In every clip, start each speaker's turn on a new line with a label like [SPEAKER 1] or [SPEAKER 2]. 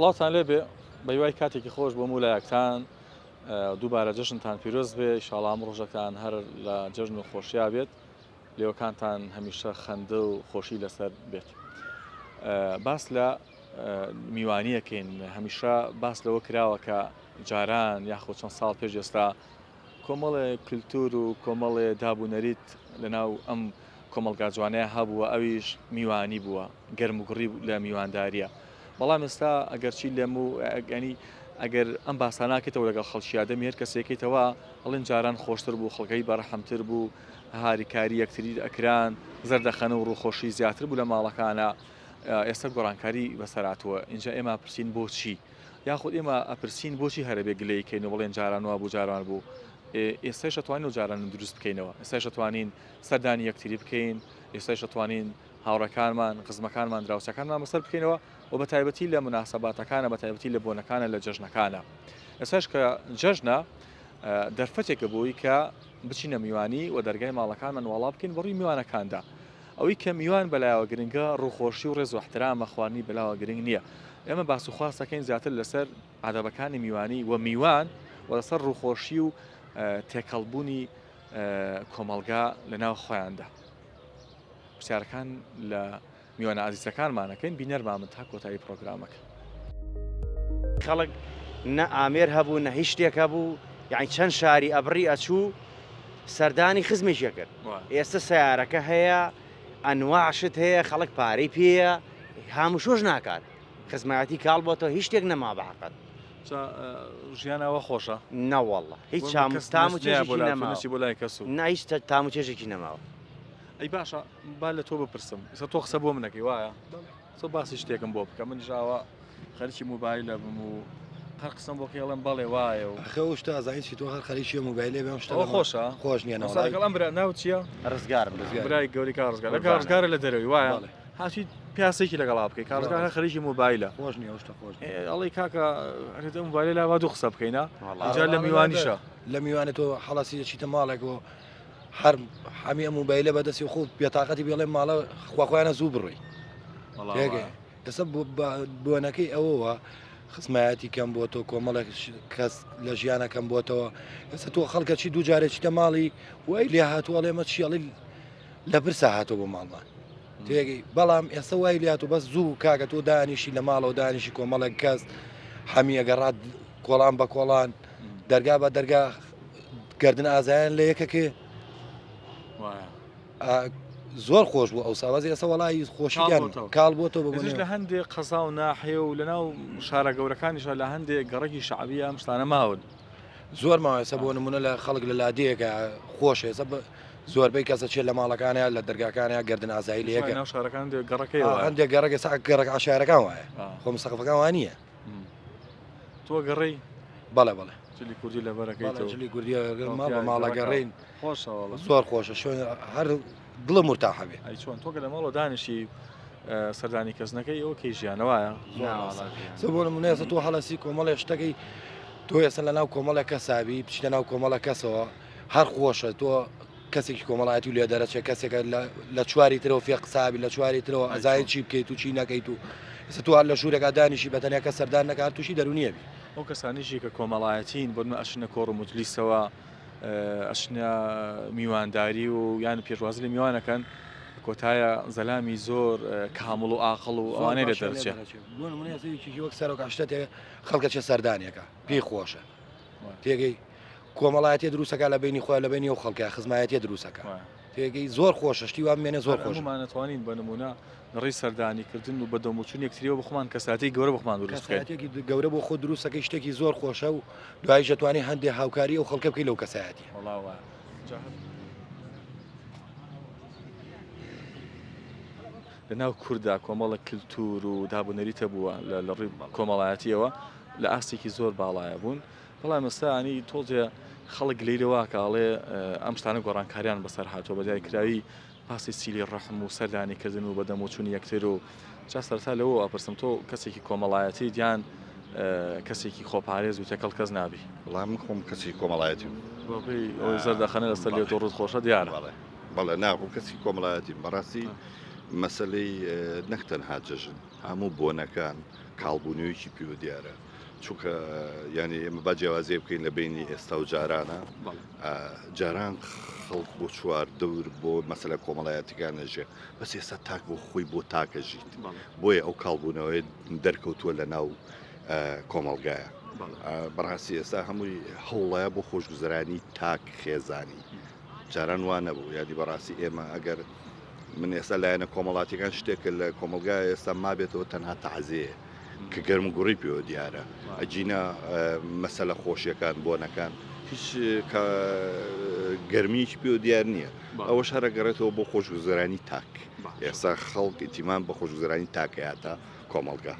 [SPEAKER 1] سڵاتان لێبێ بە هیوای کاتێکی خۆش بۆ مولایەکتان دووبارە جەژنتان پیرۆز بێ ئینشاڵڵا ڕۆژەکان هەر لە جەژن و خۆشییا بێت لێوەکانتان هەمیشە خەندە و خۆشی لەسەر بێت. باس لە میوانیەکەین هەمیشە باس لەوە کراوە کە جاران یاخۆ چەند ساڵ پێش ئێستا کۆمەڵێ کللتور و کۆمەڵێ دابوونەریت لەناو ئەم کۆمەلگا جوانەیە هەبووە ئەویش میوانی بووە گەرم و گڕی لە میوانداریە. بەڵام ئێستا ئەگەرچی لێم و ئەنی ئەگەر ئەم باساناکەیتەوە لەگەڵ خەڵکیادەم هێر کەسێکیتەوە ئەڵێن جاران خۆشتر بوو خەڵکەی بەڕەحەمتر بوو هاریکاری یەکتری ئەکران زەردەخەنە و ڕووخۆشی زیاتر بوو لە ماڵەکانە. ئێستا گۆڕانکاری بەسەراتوە اینجا ئێمە پرسین بۆچی یاخود ئێمە ئەپرسین بۆچی هەرەبێ گلەیکەین و بڵێن جاران وە بوو جاران بوو. ئێستاش دەتوانین و جاران دروست بکەینەوە، ئێستاش دەتوانین سەردانی یەکتری بکەین، ئێستاش دەتوانین هاوڕەکانمان خزمەکانمان دراوسەکانمان بەسەر بکەینەوە و بە تایبەتی لە مناسەباتەکانە بە تایبەتی لە بۆنەکانە لە جەژنەکانە. ئێستاش کە جەژنە دەرفەتێکە بۆی کە بچینە میوانی و دەرگای ماڵەکانمان وەڵا بکەین بەڕووی میوانەکاندا. ئەوەی کە میوان بەلایەوە گرنگە ڕووخۆشی و ڕێز و احترامە خواردنی بەلاوە گرنگ نییە. ئێمە باس و خواستەکەین زیاتر لەسەر ئادەبەکانی میوانی و میوان و لەسەر ڕووخۆشی و تێکەڵبوونی کۆمەلگا لەناو خۆیاندا. پرسیارەکان لە میوانە ئازیزەکانمانەکەین بینەرمامن تا کۆتایی پرۆگرامەکە.
[SPEAKER 2] خەڵک نە ئامێر هەبوو نە هیچ شتێک هەبوو، یعنی چەند شاری ئەبڕی ئەچوو سەردانی خزمێکیە کرد. ئێستا سیارەکە هەیە ئەنواعشت هەیە خەڵک پارەی پێیە هەموو شۆش ناکات خزمەتی کاڵ بۆتەوە هیچ شتێک نەما بەحقەت.
[SPEAKER 1] ژیانەوە خۆشە
[SPEAKER 2] نەوەڵڵە هیچ تام و چێژێکی نەماوە
[SPEAKER 1] بۆ لای کەس و
[SPEAKER 2] هیچ تام و چێژێکی نەماوە.
[SPEAKER 1] ئەی باشە با لە تۆ بپرسم ئێستا تۆ قسە بۆ منەکەی وایە تۆ باسی شتێکم بۆ بکە من ژاوە خەریکی موبایلە بم و هەر قسم بۆ کێڵم بەڵێ وایە و
[SPEAKER 3] ئەخە شتا زانیی تۆ هەر خەریکی موبایلێ بێم شتە
[SPEAKER 1] خۆشە
[SPEAKER 3] خۆش نییە
[SPEAKER 1] ئەم برا ناو چییە؟
[SPEAKER 2] ڕزگارم
[SPEAKER 1] برای گەوری کارڕزگار کارڕزگارە لە دەرەوەی وایە هاچی پیاسێکی لەگەڵا بکەی کارڕزگار خەریکی موبایلە
[SPEAKER 3] خۆش نییە شتە خۆش
[SPEAKER 1] ئەڵی کاکە هەرێتە موبایلە لاوا دوو قسە بکەینە جا لە میوانیشە
[SPEAKER 3] لە میوانێت تۆ حەڵاسی چیتە ماڵێکەوە هەر هەمی موبایلە بەدەستی خۆ بێتاقەتی بێڵێ ماڵە خواخۆیانە زوو بڕۆی ئێستا بۆنەکەی ئەوەوە خزمایەتی کەم بۆ تۆ کۆمەڵێک کەس لە ژیانەکەم بۆتەوە ئێستا تۆ خەڵکەچی دوو جارێکیتە ماڵی وای لێ هاتووە لێمە چیاڵی لە برسا هاتۆ بۆ ماڵمان تێگەی بەڵام ئێستا وای لات و بەس زوو کاکە تۆ دانیشی لە ماڵەوە دانیشی کۆمەڵێک کەس هەمی ئەگەڕات کۆڵان بە کۆڵان دەرگا بە دەرگا گردن ئازایان لە یەکەکێ زۆر خۆش بوو ئەو ساوازی ئێستا وەڵی خۆشییان کاڵ بۆ تۆ ببوونی
[SPEAKER 1] لە هەندێک قەزا و ناحێ و لەناو شارە گەورەکانیشە لە هەندێک گەڕێکی شعبی ئەم شتانە ماون
[SPEAKER 3] زۆر ماوەسە بۆ نمونە لە خەڵک لە لادەیەکە خۆش ێستا زۆربەی کەسە چێت لە ماڵەکانیان لە دەرگاکانیان گردن ئازایی لە یەکە
[SPEAKER 1] شارەکان گەڕەکەی
[SPEAKER 3] هەندێک گەڕێک سا گەڕک عشارەکان وایە خۆ مستەقفەکان وان نییە
[SPEAKER 1] تۆ گەڕی
[SPEAKER 3] بەڵێ بەڵێ
[SPEAKER 1] جلی کوردی لە بەرەکەی
[SPEAKER 3] کوردی ماڵە گەڕین
[SPEAKER 1] خۆشەوە
[SPEAKER 3] زۆر خۆشە شوێن هەر دڵم مرتاحە بێ
[SPEAKER 1] ئەی چۆن تۆ لە ماڵەوە دانیشی سەردانی کەسنەکەی ئەوە کەی ژیانەوەیە
[SPEAKER 3] بۆ نمونە ئێستا تۆ هەڵەسی کۆمەڵێ شتەکەی تۆ ئێستا لە ناو کۆمەڵە کەسابی بچیتە ناو کۆمەڵە کەسەوە هەر خۆشە تۆ کەسێکی کۆمەڵایەتی و لێ دەرەچێت کەسێکە لە چواری ترەوە فێ قسابی لە چواری ترەوە ئەزای چی بکەیت و چی نەکەیت و ئێستا تۆ هەر لە ژوورێکا دانیشی بەتەنیا کە سەردان نەکات تووشی دەرونیە بی
[SPEAKER 1] ئەو کەسانیشی کە کۆمەڵایەتین بۆ ئەشنە کۆڕ و مجلیسەوە ئەشنە میوانداری و یان پێشوازی لە میوانەکەن کۆتایە زەلامی زۆر کامڵ و ئاقڵ و ئەوانەی لە دەرچێت
[SPEAKER 3] بۆ نمونەیەکی وەک سەرۆک شتێک خەڵکە چێ سەردانیەکە پێی خۆشە تێگەی کۆمەڵایەتی دروستەکە لە بینی خۆی لە بینی و خەڵکە خزمایەتی دروستەکە تێگەی زۆر خۆشە شتی وام مێنێ زۆر
[SPEAKER 1] خۆشمانەتوانین بە نمونە ڕێی سەردانیکردن و بەدەموچوون یەکتریەوە بخمان کەساتی گەورە بخمان
[SPEAKER 3] دروستەکەی گەورە بۆ خۆ دروستەکەی شتێکی زۆر خۆشە و دوای دەتوانێت هەندێک هاوکاری و خەڵکە بکەی لەو کەسایەتی
[SPEAKER 1] لەناو کووردا کۆمەڵە کللتور و دابوونەریتە بووە لە ڕێی کۆمەڵایەتیەوە لە ئاستێکی زۆر باڵایە بوون بەڵام ئێستانی تۆزێ خەڵک لێرەوە کاڵێ ئەم شتانە گۆڕانکاریان بەسەر هاتۆ بەدای کراوی پاسی سیلی ڕەحم و سەردانیکردن و بەدەموچوونی یەکتر و جا سەرتا لەوە ئەپرسم تۆ کەسێکی کۆمەڵایەتی دیان کەسێکی خۆپارێز و تێکەڵ کەس نابی
[SPEAKER 4] وەڵام خۆم کەسی کۆمەڵایەتی
[SPEAKER 1] زەردەخەنە لەسەر لێ تۆ ڕوت خۆشە دیارە
[SPEAKER 4] بەڵێ ناخۆ کەسی کۆمەڵایەتی بەڕاستی مەسلەی نەکتەنها جەژن هەموو بۆنەکان کاڵبوونەوەیکی پێوە دیارە چونکە ینی ئێمە با جیاوازێ بکەین لە بینی ئێستا و جارانە جاران خەڵک بۆ چوار دەور بۆ مەسلە کۆمەڵایەتەکان نەژێ بەس ئێستا تاک بۆ خۆی بۆ تاکەژیت بۆیە ئەو کاڵبوونەوەی دەرکەوتووە لە ناو کۆمەڵگایە بەڕاستی ئێستا هەمووی هەوڵایە بۆ خۆشگوزەرانی تاک خێزانی جاران وان نەبوو یادی بەڕاستی ئێمە ئەگەر من ئێستا لایەنە کۆمەڵاتیەکان شتێکە لە کۆمەلگای ئێستا مابێتەوە تەنها تەعزیەیە کە گەرم و گوڕی پێوە دیارە ئەجینە مەسەلە خۆشیەکان بۆنەکان هیچ گەرمیش پێوە دیار نییە ئەوەش هەرە گەڕێتەوە بۆ خۆشگوزەرانی تاک ئێستا خەڵک ئیتیمان بە خۆشگوزەرانی تاکەیاتە کۆمەلگا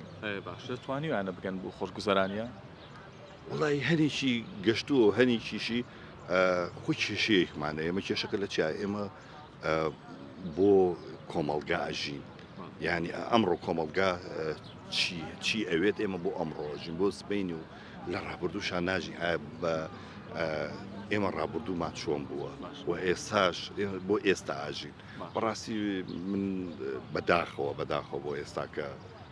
[SPEAKER 1] باش دەتوانیوانە بگەن بۆ خۆشگوزەرانیە
[SPEAKER 4] وڵی هەنێکی گەشتووە هەنێکیشی خۆی کێشەیەکمانە ئێمە کێشەکە لە چای ئێمە بۆ کۆمەلگا ئاژین ینی ئەمڕۆ کۆمەلگا چی ئەوێت ئێمە بۆ ئەمڕۆژین بۆ سبینی و لە ڕابردووشان ناژین بە ئێمە ڕابردوومان چۆن بووە و ئێستاش بۆ ئێستا ئاژین بەڕاستی من بەداخەوە بۆ ئێستا کە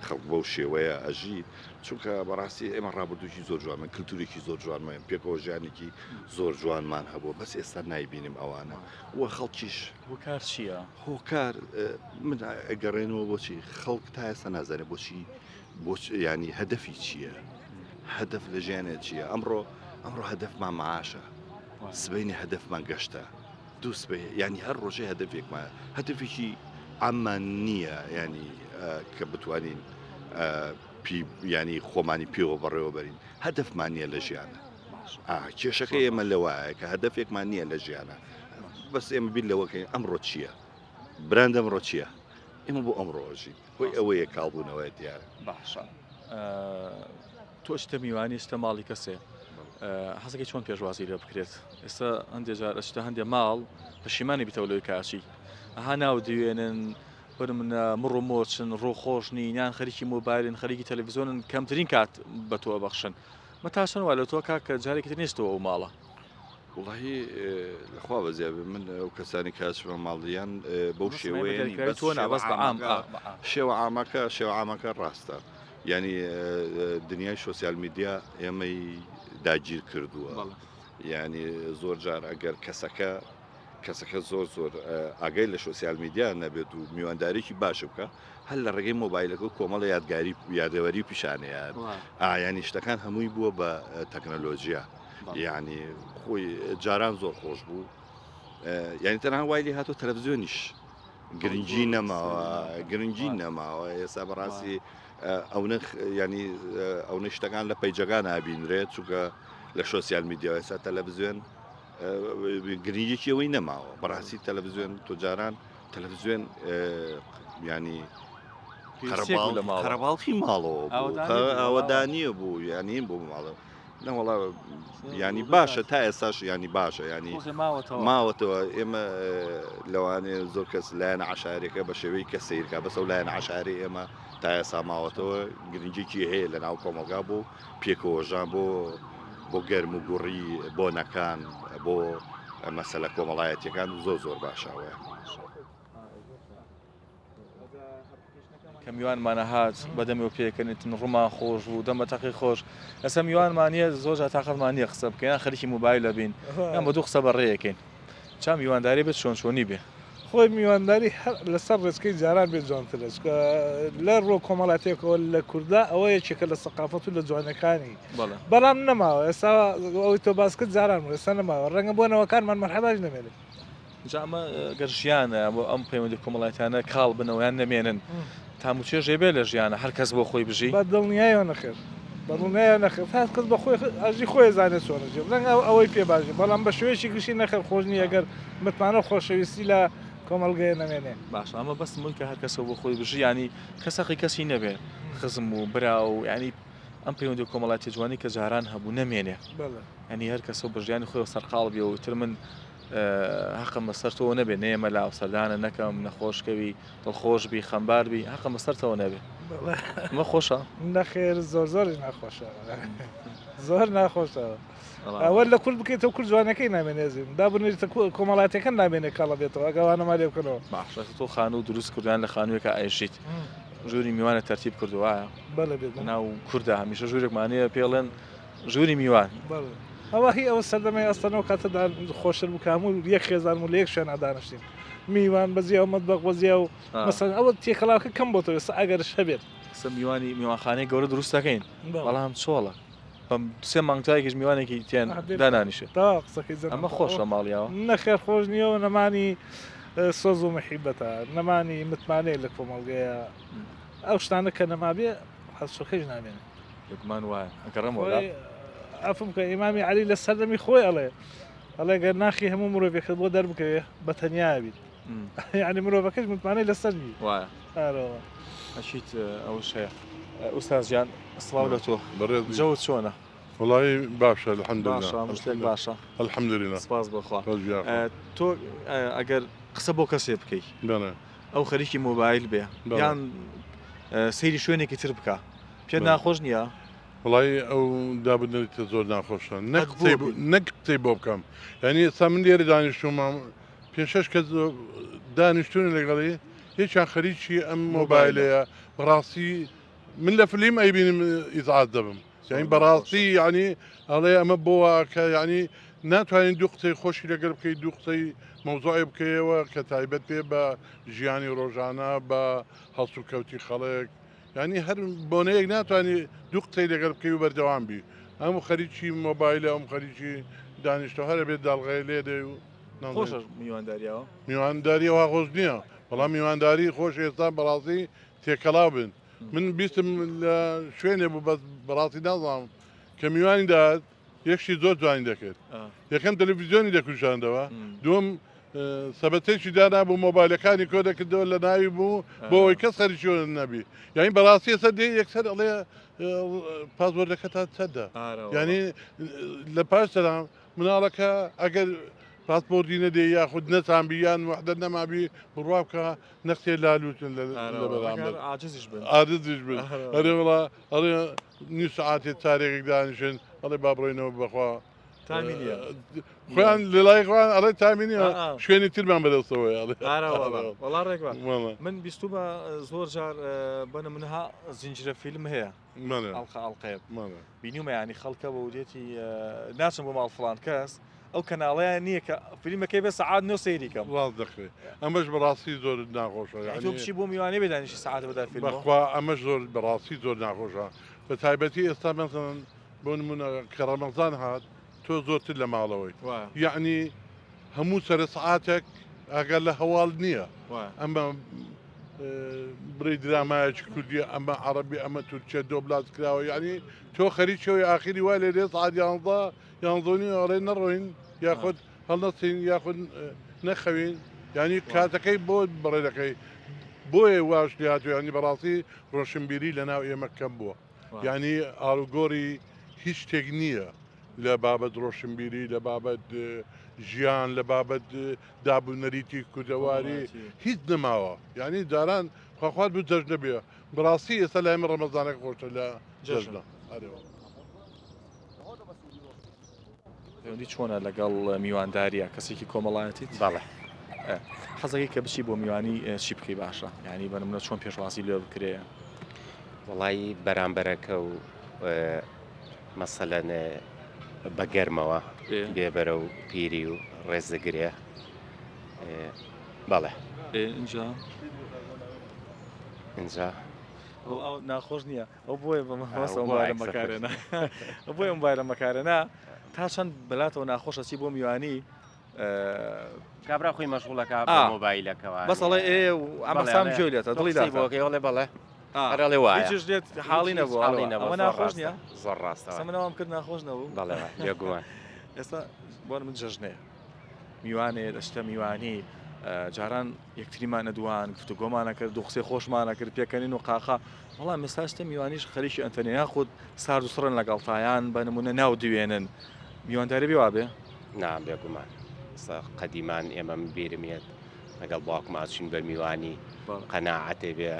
[SPEAKER 4] خەڵک بەو شێوەیە ئەژی چونکە بەڕاستی ئێمە ڕابردووکی زۆر جوانمە کللتورێکی زۆر جوانمان پێکەوە ژیانێکی زۆر جوانمان هەبوو بەس ئێستا نایبینیم ئەوانە وە خەڵکیش
[SPEAKER 1] هۆکار چییە؟
[SPEAKER 4] هۆکار من ئەگەڕێنەوە بۆچی خەڵک تا ئێستا نازانێت بۆچی ینی هەدەفی چییە؟ هەدەف لە ژیانێ چییە؟ ئەمڕۆ هەدەفمان معاشە سبەینی هەدەفمان گەشتە دوو سبەی ینی هەر ڕۆژێ هەدەفێکمان هەدەفێکی ئەممان نییە ینی کە بتوانین ینی خۆمانی پێوە بەڕێوە بەرین هەدەفمان نییە لە ژیانە کێشەکە ئێمە لەوایە کە هەدەفێکمان نییە لە ژیانە بەس ئێمە بیر لەوەکەین ئەمڕۆ چییە؟ براند ئەمڕۆ چییە؟ ئێمە بۆ ئەمڕۆژین بۆی ئەوەیە کاڵبوونەوەی دیارە
[SPEAKER 1] باشە تۆ شتە میوانی شتە ماڵی کەسێ حەزەکەی چۆن پێشوازی لێ بکرێت ئێستا هەندێک جار شتە هەندێک ماڵ پەشیمانی بیتەوە لەوەی کاچی ئەها ناو دەوێنن منە مڕ و مۆچن ڕۆخۆشنی یان خەریکی مۆبایلن خەریکی تەلەڤیزۆنن کەمترین کات بە تۆ بەخشن مەتاشن وا لە تۆ کاکە جارێکی نێستەوە ئەو ماڵە
[SPEAKER 4] وڵی لەخوا بەزیاب من ئەو کەسانی کاتچمە ماڵیان بەو شێوەیە
[SPEAKER 1] تۆ نابەست بە عام
[SPEAKER 4] شێوە ئامەکە ڕاستە ینی دنیای سۆسیال میدیا ئێمەی داگیر کردووە ینی زۆر جار ئەگەر کەسەکە زۆر ئاگەی لە سۆسیال میدیا نەبێت و میواندارێکی باش بکە هەر لە ڕێگەی مۆبایلەکە و کۆمەڵە یادەوەری پیشانەیە ینی شتەکان هەمووی بووە بە تەکنەلۆژیە یعنی خۆی جاران زۆر خۆش بوو یعنی تەنها وای لێ هاتۆ تەلەڤیزیۆنیش گرنگی نەماوە ئێستا بەڕاستی ینی ئەو شتەکان لە پەیجەکان نابینرێت چونکە لە سۆسیال میدیا ئێستا تەلەڤیزیۆن گرنگێکی ئەوەی نەماوە بەڕاستی تەلەڤیزیۆن تۆ جاران تەلەڤیزیۆن ینی قەرەباڵقی ماڵەوە ئەوەدانیە بوو ینی بۆ ماڵە نەوەڵا ینی باشە تا ئێستاش ینی باشە ینی ماوەتەوە ئێمە لەوانێ زۆر کەس لایەنە عەشارێکە بە شێوەی کە سیرکە بەسە و لایەنە عەشاری ئێمە تا ئێستا ماوەتەوە گرنگێکی هەیە لە ناو کۆمەلگا بۆ پێکەوەژان بۆ گەرم و گوڕی بۆنەکان بۆ مەسەلە کۆمەڵایەتیەکان زۆر باشاوەیە
[SPEAKER 1] کە میوانمانە هات بەدەمەوە پێکەنێتن ڕوومان خۆش و دەمە تەقی خۆش ئەسە میوانمانە زۆر تااقەتمانە قسە بکەیان خەریکی موبایل لەبین یان بە دوو قسە بەڕێیەکەین چا میوانداری بێت چۆنی بێ
[SPEAKER 5] خۆی میوانداری لەسەر ڕێچکەی جاران بێت جوانترش کە لە ڕۆ کۆمەڵاتێکەوە لە کووردا ئەوە یەکێکە لە سەقافەت و لە جوانەکانی بەڵام نەماوە ئێستا ئەوەی تۆ باسکرد جاران ئێستا نەماوە ڕەنگە بۆنەوەکانمان مەرحەباش نەمێنێت
[SPEAKER 1] جامە گەرژیانە بۆ ئەم پەیوەندی کۆمەڵاتیانە کاڵ بنەوەیان نەمێنن تاموچێژێ بێ لە ژیانە هەر کەس بۆ خۆی بژی
[SPEAKER 5] بە دڵنیایەوە نەخێر بەڵونەیە نەخێر هەر کەس بە خۆی ئەژی خۆی زانێت چۆنەجێ ڕەنگە ئەوەی پێ باشی بەڵام بە شوێشی گشتی نەخێر خۆشنی ئەگەر متمانە خۆشەویستی لە کۆمەلگەیە نەمێنێ
[SPEAKER 1] باش ئەمە بەس من کە هەر کەسە بۆ خۆی بژی ینی کەسەقی کەسی نەبێ خزم و برا و ینی ئەم پەیوەندی کۆمەڵاتی جوانی کە جاران هەبوو نەمێنێ ینی هەر کەسە بژیانی خۆی سەرقاڵ بێ و تر من حەقم بەسەرتەوە نەبێ نێمە لاو سەردانە نەکەم نەخۆشکەوی دڵخۆشبی خەمباربی حەقم بەسەرتەوە نەبێ مە خۆشە
[SPEAKER 5] نەخێر زۆری ناخۆشە زۆر ناخۆشەوە ئەوە لە کورد بکەیتەوە کورد جوانەکەی نامێنێزیم دابنێتە کۆمەڵاتەکە نامێنێت کاڵە بێتەوە ئەگەوانە مالێ بکەنەوە
[SPEAKER 1] باشە تۆ خانە و دروست کردیان لە خانوویەکە ئایژیت ژووری میوانە تەرتیب کردووایە
[SPEAKER 5] بەڵێ بێت
[SPEAKER 1] ناو کووردا هەمیشە ژوورێکمانەیە پێڵێن ژووری میوان
[SPEAKER 5] ئەوە هی ئەوە سەردەمەی ئەستانەوە کاتەدا خۆشتر بکام و یەک خێزان و لە یەک شوێن دانیشتین میوان بەزییا و مەتبەخ بەزییا و مەسەن ئەوە تێکەڵاوەکە کەم بۆتەوە ئێستا ئەگەرش هەبێت
[SPEAKER 1] میوانی میوانخانەی گەورە دروست دەکەین بەڵام چۆڵە سێ مانگتایەکیش میوانێکی تیان دانانیشێ
[SPEAKER 5] تا قسەکەی
[SPEAKER 1] ئەمە خۆشە ماڵیاوە
[SPEAKER 5] نەخێر خۆش نییەوە نەمانی سۆز و مەحیبەتە نەمانی متمانەیە لە کۆمەڵگەیە ئەو شتانە کە نەمابێ حەزشەکەیش نامێنێت
[SPEAKER 1] لەگومان وایە ئەگەڕەمەوە
[SPEAKER 5] ئەفم کە ئیمامی عەلی لە سەردەمی خۆی ئەڵێ گەر ناخی هەموو مرۆڤێکت بۆ دەربکەوێ بە تەنیا بیت یعنی مرۆڤەکەش متمانەی لەسەر بی
[SPEAKER 1] وایە ئەچیت ئەوش هەیە ئوستاز گیان سڵاو لە تۆ جەوت چۆنە
[SPEAKER 6] والله باشە الحەمدولله
[SPEAKER 1] شتێک باشە
[SPEAKER 6] الحەمدولله
[SPEAKER 1] سپاس بەخوا تۆ ئەگەر قسە بۆ کەسێ بکەیت ئەو خەریکی مۆبایل بێ یان سەیری شوێنێکی تر بکە پێ ناخۆش نییە
[SPEAKER 6] وڵی ئەو دابنێتە زۆر ناخۆشە نەک قسەی بۆ بکەم یعنی ئێستا من لێرە دانیشتومم 5-6 کەس دانیشتون لەگەڵی هیچیان خەریکی ئەم مۆبایلەیە بەڕاستی من لە فلیم ئەیبینم ئیزعات دەبم یعنی بەڕاستی یعنی ئەڵێ ئەمە بۆوە کە یعنی ناتوانین دوو قسەی خۆشی لەگەر بکەیت دوو قسەی مەوزوعی بکەیەوە کە تایبەت پێ بە ژیانی ڕۆژانە بە هەڵسو و کەوتی خەڵک یعنی هەر بۆنەیەک ناتوانانی دوو قسەی لەگەر بکەی و بەردەوام بی هەموو خەریکی مۆبایلە ئەم خەریکی دانیشتۆ هەرە بێت داڵغای لێ دێ و
[SPEAKER 1] میوانداریەوە
[SPEAKER 6] میوانداریەوە خۆش نییە بەڵام میوانداری خۆش ئێستا بەڕاستی تێکەڵاو بن من بیستم لە شوێنێ بوو بەس بەڕاستی نازانم کە میوانی داات یەکشی زۆر جوانی دەکرد یەکەم تەلەڤیزیۆنی دەکوژاندەوە دوم سەبەتێکی دانابوو مۆبایلەکانی کۆ دەکردەوە لە ناوی بوو بۆ ئەوی کەس خەریکیۆن نەبی یعنی بەڕاستی ئێستا دێ یەکسەر ئەڵێ پاسوەردەکە تا چەندە یعنی لە پاش سەلام مناڵەکە ئەگەر پاسپۆرتی نەدێ یاخود نەسانبی یان وحدە نەمابی بڕوا بکە نەخسێ لالوتن لە بەرامبەر
[SPEAKER 1] عاجزیش بن
[SPEAKER 6] ئەرێ وڵا ئەڵێ نی سعاتێ چارێکێک دانیشن ئەڵێ با بڕۆینەوە بەخوا خۆیان لەلای خۆیان ئەڵێ تامینیە شوێنی ترمان بەدەستەوەی
[SPEAKER 1] وەڵا ڕێکوە من بیستو بە زۆر جار بەنە منها زنجرە فیلم هەیە ئەڵقەیە بینیمە ینی خەڵکە بە ودێتی ناچم بۆ ماڵ فڵان کەس ئەو کەناڵەیە نییە کە فیلمەکەی بە سعات نۆ سەیریکەم
[SPEAKER 6] ڕاست دەخێت ئەمەش بەڕاستی زۆر ناخۆشە
[SPEAKER 1] چی بۆ میوانێ بێدانیشی سعات بەدار فیلم
[SPEAKER 6] بەخوا ئەمەش زۆر بەڕاستی زۆر ناخۆشە بە تایبەتی ئێستا مەسەن بۆ نمونە کە ڕەمەزان هات تۆ زۆرتر لە ماڵەوەی یعنی هەموو سەر سعاتێک ئەگەر لە هەواڵ نییە ئەمە بڕی درامایەکی کوردی ئەمە عەرەبی ئەمە تورکیە دۆبلاس کراوە یعنی تۆ خەریکەوەی ئاخری وای لێ سعات 11 ئەڵێ نەڕۆین یاخود هەڵنەچین یاخود نەخەوین ینی کاتەکەی بۆ بڕێ دەکەی بۆیە واش هاتووە ینی بەڕاستی ڕۆشنبیری لە ناو ئێمە کەم بووە ینی ئاڵوگۆری هیچ شتێک نییە لە بابەت ڕۆشنبیری لە بابەت ژیان لە بابەت دابوونەریتی کوردەواری هیچ نەماوە ینی داران خواخوات بوو جەژنە بێ بەڕاستی ئێستا لای من ڕەمەزانێک خۆشە لە جەژنە
[SPEAKER 1] پەیوەندی چۆنە لەگەڵ میوانداریە کەسێکی کۆمەڵایەتیت
[SPEAKER 2] بەڵێ
[SPEAKER 1] حەزەکەی کە بچی بۆ میوانی چی بکەی باشە ینی بەنمونە چۆن پێشواسی لێ بکرێ
[SPEAKER 7] وڵی بەرامبەرەکە و مەسەلەن بەگەرمەوە بێبەرە و پیری و ڕێزدەگرێ بەڵێ
[SPEAKER 1] اینجا ناخۆش نییە ئەو بۆیە بەمەوایە مەکارێنە بۆی مبایرە مەکارێنە تا چەند بەلاتەوە ناخۆشە چی بۆ میوانی
[SPEAKER 7] کابرا خۆی مەشغوڵەکە مۆبایلەکەەوە
[SPEAKER 1] بەسەڵێ ئەمەسام جوێتە دڵی
[SPEAKER 7] بۆکەڵێ بەڵێ هەرڵێ وایە
[SPEAKER 1] دێت حاڵی نەبوو ئەوە ناخۆش نییە
[SPEAKER 7] زۆر ڕاستە
[SPEAKER 1] منەوەم کرد ناخۆش نەبوو
[SPEAKER 7] بەڵێ لێگووان
[SPEAKER 1] ئێستا بۆ من جەژنێ میوانێ دەشتە میوانی جاران یەکتریمان نەدوان گفتوگۆمانە کرد دو قسەی خۆشمانە کرد پێکەنین و قاقا وەڵام ئێستاشتە میوانیش خەریکی ئەنتەنیا یاخود سارد و سڕن لەگەڵتایان بە نمونە ناو دوێنن میوانداری بێ وابێ
[SPEAKER 7] نام بێگومان قەدیمان ئێمە بیرمێت لەگەڵ باوکماچین بەرمیوانی قەناعەتێ بێ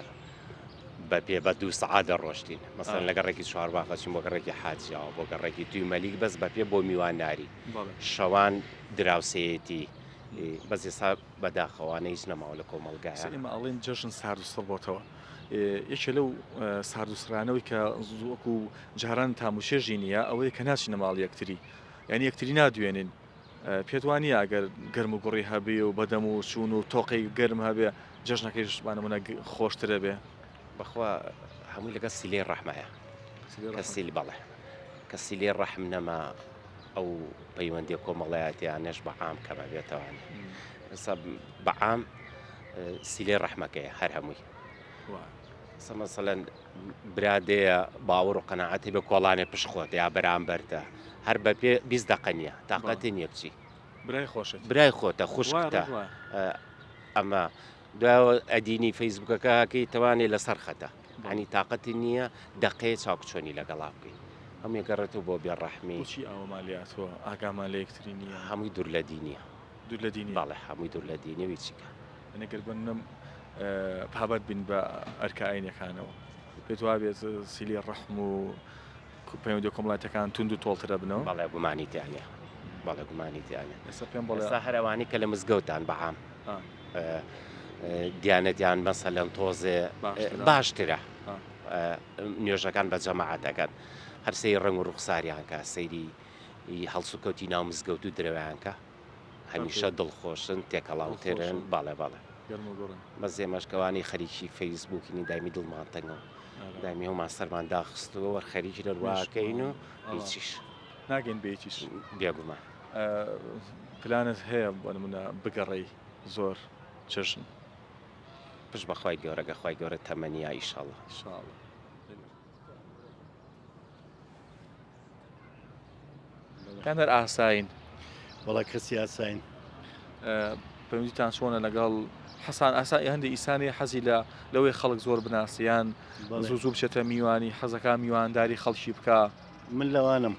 [SPEAKER 7] بە پێ بە 2 سەعات دەڕۆشتین مەسەن لە گەڕێکی چوارباخ ئەچین بۆ گەڕێکی حاجیەوە بۆ گەڕێکی توی مەلیک بەس بە پێ بۆ میوانداری شەوان دراوسەیەتی بەس ئێستا بەداخەوانە هیچ نەماوە لە کۆمەڵگایە
[SPEAKER 1] ئێمە ئەڵێن جەژن سارد و سڕ بۆتەوە یەکێ لەو سارد و سرانەوەی کە وەکو جاران تاموشێژی نییە ئەوەیە کە ناچینە ماڵ یەکتری یعنی یەکتری نادوێنین پێت وانە ئەگەر گەرم و گوڕی هەبێ و بەدەم و چوون و تۆقی گەرم هەبێ جەژنەکەیشمانەمونە خۆشترە بێ
[SPEAKER 7] بەخوا هەمووی لەگە سیلێ ڕەحمەیە کەسیلی بەڵێ کەسیلێ ڕەحم نەما ئەو پەیوەندی کۆمەڵایەتیانش بەعام کەمە بێتەوانێ ئێستا بەعام سیلێ ڕەحمەکەیە هەر هەمووی مەسەڵەن برادەیە باوەڕ و قەناعەتی بە کۆڵانێ پشخۆت یا بەرامبەرتە هەر بە پێ 20 دقە نییە تااقەتی نییە بچی
[SPEAKER 1] برای خۆشت
[SPEAKER 7] برای خۆتە خوشکتە ئەمە دوایەوە ئەدینی فەیسبوکەکەکەی توانێت لەسەر خەتە ینی تااقەتی نییە دقەیە چاوکچۆنی لەگەڵا بکەین هەموو گەڕێتەوە بۆ بێڕەحمی
[SPEAKER 1] چی ئەوە مالیاتەوە ئاگامان لە یەکتری نییە
[SPEAKER 7] هەمووی دوور لە دینیە
[SPEAKER 1] دوور لە دینی
[SPEAKER 7] باڵێ هەمووی دوور لە دینەوەی چیکە
[SPEAKER 1] نەگەر بنم پابەت بین بە ئەرکائینەکانەوە پێت وا بێت سیلی ڕەحم و پەیوەندی کۆمەڵایەتەکان تونند و تۆڵترە بنەوە
[SPEAKER 7] بەڵێ گومانی تیانە بەڵێ گومانی تیانە
[SPEAKER 1] ئێستا پێم بڵێ
[SPEAKER 7] ئێستا هەروانی کە لە مزگەوتان بەعام دیانەتیان مەسەلەن تۆزێ باشترە نوێژەکان بە جەماعەتەکەن هەر سەی ڕنگ و ڕوخساریانکە سەیری هەڵسوکەوتی ناو مزگەوت و درەوەیانکە هەمیشە دڵخۆشن تێکەڵاوترن باڵێ باڵێ بەس ئێمەشکەوانی خەریکی فەیسبووکینی دایمی دڵمانتەنەوە دامی هەومان سەرمان داخستەوە وە خەریکی لە ڕواکەین و هیچیش
[SPEAKER 1] ناگەین بێتیش
[SPEAKER 7] بێگومان
[SPEAKER 1] پلانت هەیە بۆ نمونە بگەڕێی زۆر چشن
[SPEAKER 7] پشت بەخوای گەورەگە خوای گەورە تەمەنیە ئیشاڵڵا
[SPEAKER 1] کاندەر ئاساین
[SPEAKER 8] وڵا کەسی ئاساین
[SPEAKER 1] پەیوەندیتان چۆنە لەگەڵ حەسان ئاسایی هەندێک ئیسانی حەزی لە لەوەی خەڵک زۆر بناسییان زوو بچێتە میوانی حەزەکە میوانداری خەڵکی بکە
[SPEAKER 8] من لەوانم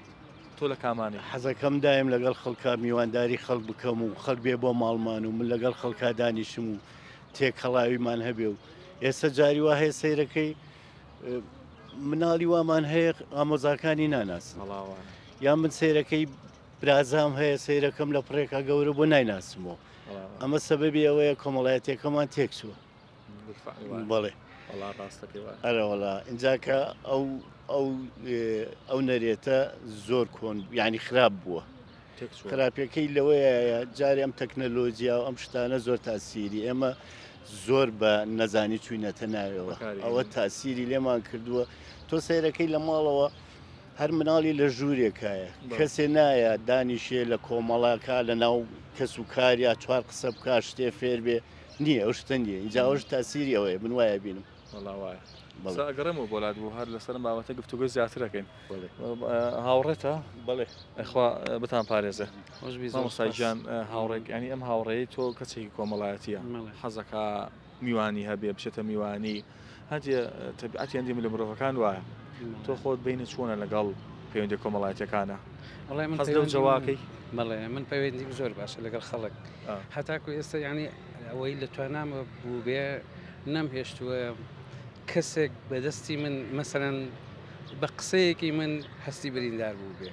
[SPEAKER 1] تۆ لە کامانی
[SPEAKER 8] حەزەکەم دایم لەگەڵ خەڵکە میوانداری خەڵک بکەم و خەڵک بێ بۆ ماڵمان و من لەگەڵ خەڵکا دانیشم و تێکەڵاویمان هەبێ و ئێستا جاری وا هەیە سەیرەکەی مناڵی وامان هەیە ئامۆزاکانی ناناسن یان من سەیرەکەی برازام هەیە سەیرەکەم لە پڕێکا گەورە بۆ نایناسمەوە ئەمە سەبەبی ئەوەیە کۆمەڵایەتەکەمان تێکچووە بەڵێ ئەرەوەڵا اینجاکە ئەو نەرێتە زۆر کۆن ینی خراپ بووە خراپەکەی لەوەیە جارێ ئەم تەکنەلۆجیا و ئەم شتانە زۆر تاسیری ئێمە زۆر بە نەزانی چوینەتە ناوێەوە ئەوە تاسیری لێمان کردووە تۆ سەیرەکەی لە ماڵەوە هەر مناڵی لە ژوورێکایە کەسێ نایە دانیشێ لە کۆمەڵاکە لە ناو کەس و کاریا چوار قسە بکە شتێ فێر بێ نییە ئەو شتە نیە اینجا ئەوش تاسیری ئەوەیە من وایە بینم
[SPEAKER 1] ئەگەڕێمەوە بۆلات بوو هەر لەسەرم بابەتە گفتوگۆی زیاترەکەین هاوڕێتە
[SPEAKER 8] بڵێ
[SPEAKER 1] ئەخوا بتان پارێزە مامۆستایجان هاوڕێک ینی ئەم هاوڕێی تۆ کەسێکی کۆمەڵایەتیە حەزەکە میوانی هەبێ بچێتە میوانی هەندێ تەبیعەتی هەندێک لە مرۆڤەکان وایە تۆ خۆت بینە چۆنە لەگەڵ پەیوەندی کۆمەڵایەتەکانە حەز لەو جەواکەی
[SPEAKER 9] بەڵێ من پەیوەندی زۆر باشە لەگەڵ خەڵک هەتاکو ئێستا ینی ئەوەی لە توانامە بوو بێ نەمهێشتووە کەسێک بەدەستی من مەسەرەن بە قسەیەکی من هەستی بریندار بوو بێ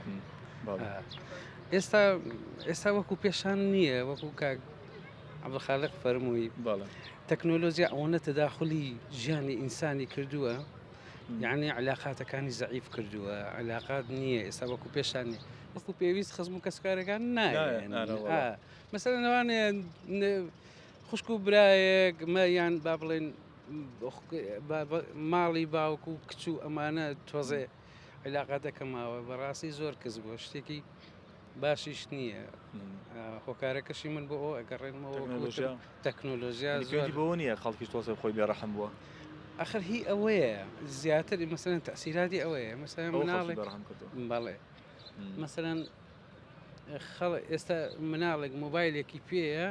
[SPEAKER 9] ئێستا وەکو پێشان نییە وەکو کاک عەبدولخالق فەرمووی تەکنۆلۆژیا ئەوەنە تەداخلی ژیانی ئینسانی کردووە یعنی علاقاتەکانی زەعیف کردووە علاقات نییە ئێستا وەکو پێشانی وەکو پێویست خزم و کەسکارەکان نایە مەسەلەن ئەوانەیە خوشک و برایەک مەیان با بڵێن ماڵی باوکو و کچ و ئەمانە تۆزێ علاقاتەکە ماوە بەڕاستی زۆر کەس بووە شتێکی باشیش نییە هۆکارەکەشی من بۆ ئەو ئەگەڕێنمەوە تەکنۆلۆژیا
[SPEAKER 1] زۆری بۆ نییە خەڵکیش تۆزە خۆی بێڕەحم بووە
[SPEAKER 9] آخر هی ئەوەیە زیاتر مەسەلەن تەسیراتی ئەوەیە مەسەلەن مناڵێک بەڵێ مەسەلەن ئێستا مناڵێک مۆبایلێکی پێیە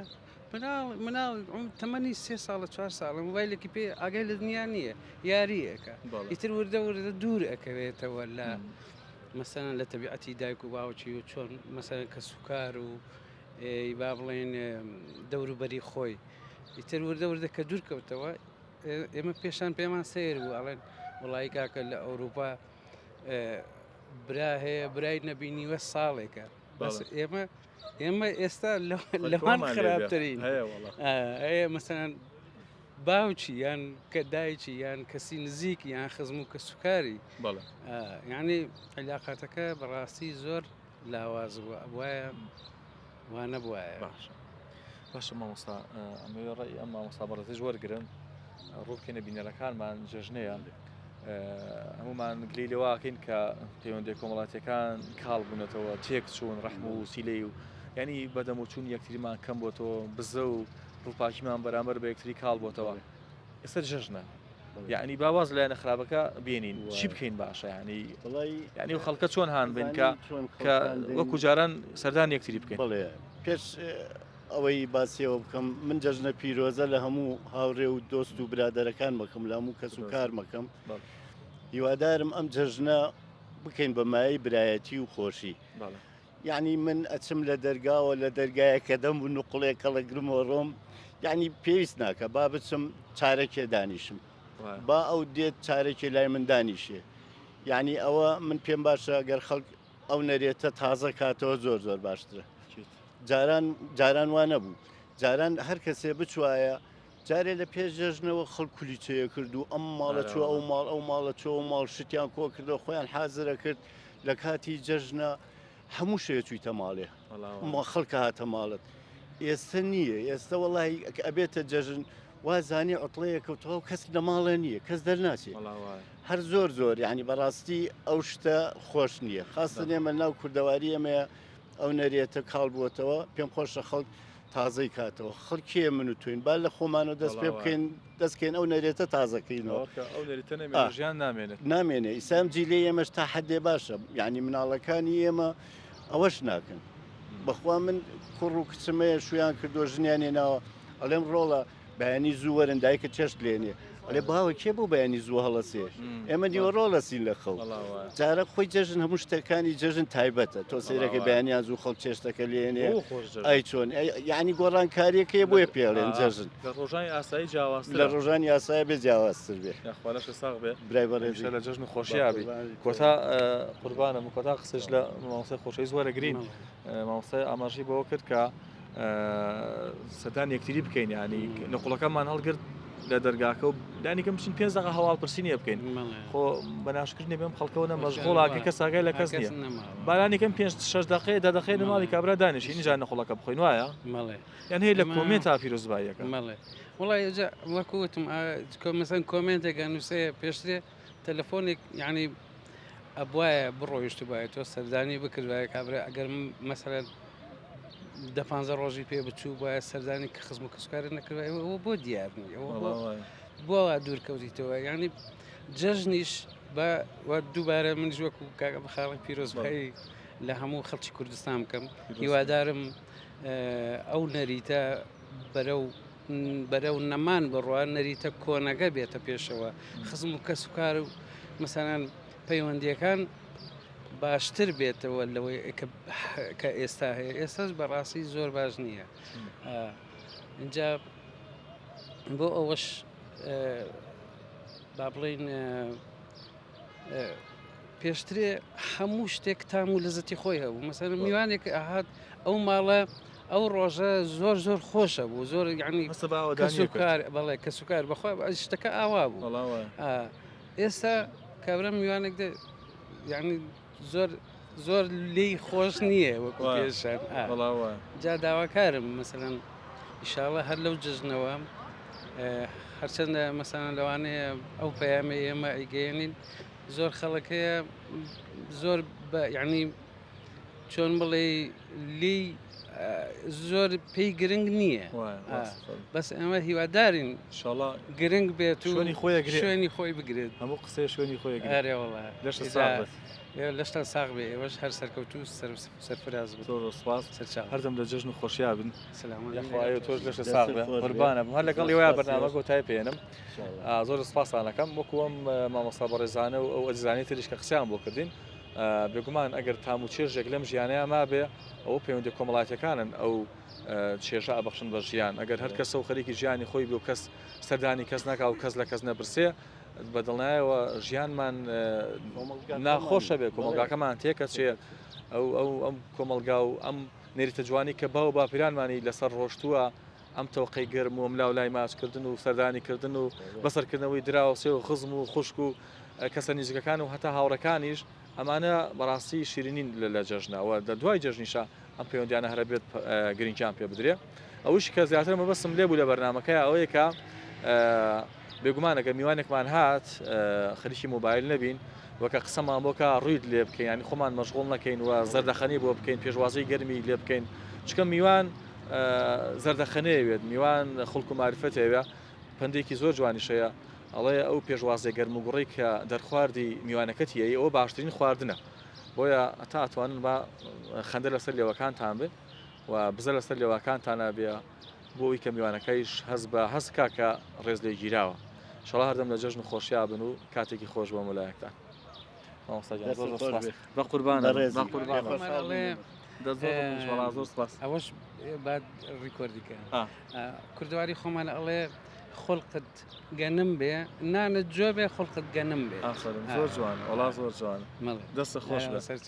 [SPEAKER 9] مناڵ تەمەنی 3 ساڵە 4 ساڵە مۆبایلێکی پێ ئاگای لە دنیا نییە یاریەکە ئیتر وردە وردە دوور ئەکەوێتەوە لە مەسەلەن لە تەبیعەتی دایک و باوکی و چۆن مەسەلەن کە سوکار و با بڵێن دەوروبەری خۆی ئیتر وردە وردە کە دوور کەوتەوە ئێمە پێشان پێمان سیر بوو ئەڵێن وڵی کاکە لە ئەوروپا برا هەیە برای نەبینیوە ساڵێکە بەس ئێمە ئێستا لەوان خراپترین هەیە مەسەن باوچی یان کە دایکی یان کەسی نزیک یان خزم و کە سوکاری یعنی علااقاتەکە بەڕاستی زۆر لاواز بووە وایە وانە بواە
[SPEAKER 1] باشە مامۆستا ئەمە ڕێی ئەم مامۆستا بەڕێزیش وەرگرن ڕووبکەینە بینەرەکانمان جەژنەیە هەمومان گلەی لەواکەین کە پەیوەندی کۆمەڵاتیەکان کاڵ بوونەتەوە تێک چوون ڕەحم و سیلەی و ینی بەدەم و چوون یەکتریمان کەم بۆتەوە بزە و ڕووپاکیمان بەرامبەر بە یەکتری کاڵ بۆتەوە ئێستا جەژنە یعنی باواز لایەنە خراپەکە بێنین چی بکەین باشە ینی و خەڵکە چۆن هاان بین کە وەکو جاران سەردان یەکتری بکەین
[SPEAKER 8] پێش ئەوەی باسیەوە بکەم من جەژنە پیرۆزە لە هەموو هاوڕێ و دۆست و برادەرەکان مەکەم لە هەموو کەس و کار مەکەم هیوادارم ئەم جەژنە بکەین بە مای برایەتی و خۆشی یعنی من ئەچم لە دەرگاوە لە دەرگایە کە دەم و نوقڵێ کەڵەگرمەوە ڕۆم یعنی پێویست ناکە با بچم چارەکێ دانیشم با ئەو دێت چارێکی لای من دانیشێ یعنی ئەوە من پێم باشە ئەگەر خەڵک ئەو نەرێتە تازە کاتەوە زۆر زۆر باشترە جاران وانە بوو جاران هەر کەسێ بچوایە جارێ لە پێش جەژنەوە خەڵک کولیچەیە کرد و ئەم ماڵە چوە ئەو ماڵە چۆ ماڵ شتیان کۆ کردەوە خۆیان حازرە کرد لە کاتی جەژنە هەموو شەیە چوویتە ماڵێ خەڵکە هاتە ماڵت ئێستا نییە ئێستا وەڵی ئەبێتە جەژن وازانی عوتڵەیە کەوتەوە کەس لە ماڵە نییە کەس دەرناچێت هەر زۆر یعنی بەڕاستی ئەو شتە خۆش نییە خاستن ئێمە ناو کوردەواری ئەمەیە ئەو نەرێتە کاڵ بووەتەوە پێم خۆشە خەڵک تازەی کاتەوە خەڵکێ من و توین با لە خۆمانە دەست پێ بکەین دەستکەین ئەو نەرێتە تازەکەینەوە
[SPEAKER 1] ژیان
[SPEAKER 8] نامێنێ ئیسام جیلێ ئێمەش تا حدێ باشە یعنی مناڵەکانی ئێمە ئەوەش ناکەن بەخوا من کوڕ و کچمەیە شویان کردو ژنیانێ ناوە ئەڵێم ڕۆڵە بەیانی زوو وەرن دایکە چێشت لێنێ ئەلێ باوە کێ بوو بەیانی زوو هەڵەسێ ئێمە نیوە ڕۆڵەسین لە خەڵ جارە خۆی جەژن هەموو شتەکانی جەژن تایبەتە تۆ سیرەکە بەیانیان زوو خەڵ چێشتەکە لێنێ ئەی چۆن یعنی گۆڕان کاریەکەی بۆیە پێڵێن جەژن
[SPEAKER 1] ڕۆژانی ئاسایی جیاواز
[SPEAKER 8] لە ڕۆژانی یاسایە بێ جیاوازتر بێ
[SPEAKER 1] خوالەش ساغ بێ
[SPEAKER 8] برای بەڕێژ
[SPEAKER 1] لە جەژن خۆشیابی کۆتا قوربانم کۆتا قسەش لە مامۆستای خۆشەویست وەرەگرین مامۆستای ئاماژەی بەوە کرد کە سەردان یەکتری بکەین ینی نەقوڵەکەمان هەڵگرت لە دەرگاکە و دانیکەم بچین 5 دقیقە هەواڵپرسینیە بکەین خۆ بەناشکردنی بێم خەڵکەوە مەشغوڵاکە کە ساگای لە کەس نییە بارانێکم 5-6 دقیقە 10 دقیقە لە ماڵی کابرا دانیشی اینجا نەخۆڵەکە بخۆین وایە یان هەیە لە کۆمنت تا پیرۆزباییەکە
[SPEAKER 9] وڵی وەکوتم مەسەن کۆمنتێکە نووسێ پێشترێ تەلەفۆنێک یعنی ئەبواە بڕۆیشت باە تۆ سەردانی بکردوایە کابرا ئەگەر مەسەرەن 15 ڕۆژی پێ بچوو باە سەردانی کە خزم و کەسکارە نەکردەوە بۆ دیار بۆ دوورکەوتیتەوە یعنی جەژنیش بە دووبارە منیش وەکو کاکە بەخاڵی پیرۆزبایی لە هەموو خەڵکی کوردستان بکەم هیوادارم ئەو نەریتە بەرەو نەمان بڕوە نەریتە کۆنەگە بێتە پێشەوە خزم و کەسوکار و مەسەلەن پەیوەندیەکان باشتر بێتەوە لەوەی کە ئێستا هەیە ئێستاش بەڕاستی زۆر باش نییە اینجا بۆ ئەوەش با بڵین پێشترێ هەموو شتێک تام و لەزەتی خۆی هەبوو مەسەن میوانێک ئاهات ئەو ماڵە ئەو ڕۆژە زۆر خۆشە بوو زۆر یعنی بەڵێ کەسوکار بەخوا شتەکە ئاوا بوو ئێستا کابرا میوانێک یعنی زۆر لی خۆش نییە وەکو پێشان جا داواکارم مەسەلەن ئیشاڵە هەر لەو جژنەوە هەرچەندە مەسەلەن لەوانەیە ئەو پەیامە ئێمە ئەیگەێنین زۆر خەڵکەیە زۆر یعنی چۆن بڵێ لی زۆر پێی گرنگ نییە بەس ئەمە هیوادارین گرنگ بێت و شوێنی خۆی بگرێت
[SPEAKER 1] هەموو قسە شوێنی خۆی
[SPEAKER 9] لەشتان ساغ بێ ئێوەش هەر سەرکەوت و سەرفراز
[SPEAKER 1] سپاس هەردەم لە جژن و خۆشییا بن تۆش لەشە ساغ بێ قوربانە هەر لەگەڵ وایە بەرنامە کۆتای پێێنم زۆر سپاسانەکەم وەکو ئەم مامۆستا بەڕێزانە و ئەو ئەزیزانی تریش کە قسەیان بۆ کردین بێگومان ئەگەر تام و چێژێک لەم ژیانەیە ما بێ ئەوە پەیوەندی کۆمەڵاتەکانن ئەو چێژە ئەبەخشن بە ژیان ئەگەر هەر کەس و خەریکی ژیانی خۆی بێ و کەس سەردانی کەس ناکا و کەس لە کەس نەبرسێ بەدڵنایەوە ژیانمان ناخۆشە بێ کۆمەلگاکەمان تێکە چێ ئەم کۆمەلگا و ئەم نێریتە جوانی کە باو باپیرانمانی لەسەر ڕۆشتووە ئەم تەوقەی گەرم و ملااو لای ماچکردن و سەردانیکردن و بەسەرکردنەوەی دراوسێ و خزم و خوشک و کەسە نزیکەکان و هەتا هاوڕەکانیش ئەمانە بەڕاستی شیرینین لە جەژنەوە لە دوای جەژنیشە ئەم پەیوەندیانە هەرە بێت گرنگیان پێ بدرێ ئەوش کە زیاتر مەبەستم لێ بوو لە بەرنامەکەی ئەوەیە کە بێگومانەکە میوانێکمان هات خەریکی موبایل نەبین وەکە قسەمان بۆکە ڕووید لێ بکەین ینی خۆمان مەشغوڵ نەکەین و زەردەخەنی بۆ بکەین پێشوازی گەرمی لێ بکەین چکە میوان زەردەخەنەیەوێت میوان خڵک و معرفەتەوە پندێکی زۆر جوانیشەیە ئەڵێ ئەو پێشوازە گەرم و گوڕی کە دەرخواردی میوانەکەتیە ئەوە باشترین خواردنە بۆیە ئەتا ئەتوانن بە خەندە لەسەر لێوەکانتان بێ و بزە لەسەر لێوەکانتانە بێ بۆی کە میوانەکەیش هەز بە هەستکا کە ڕێز لێ گیراوە شڵا هەردەم لە جەژن خۆشییا بن و کاتێکی خۆش بۆ مولایەکتان بە قوربانە زۆر سپاس
[SPEAKER 9] ئەوەش بعد ڕیکۆردیکە کوردواری خۆمان ئەڵێ خۆڵقت گەنم بێ نانە جوێ بێ خۆڵقت گەنم بێ
[SPEAKER 1] زۆر جوان وڵا زۆر جوان دەستە خۆش بە
[SPEAKER 9] سەر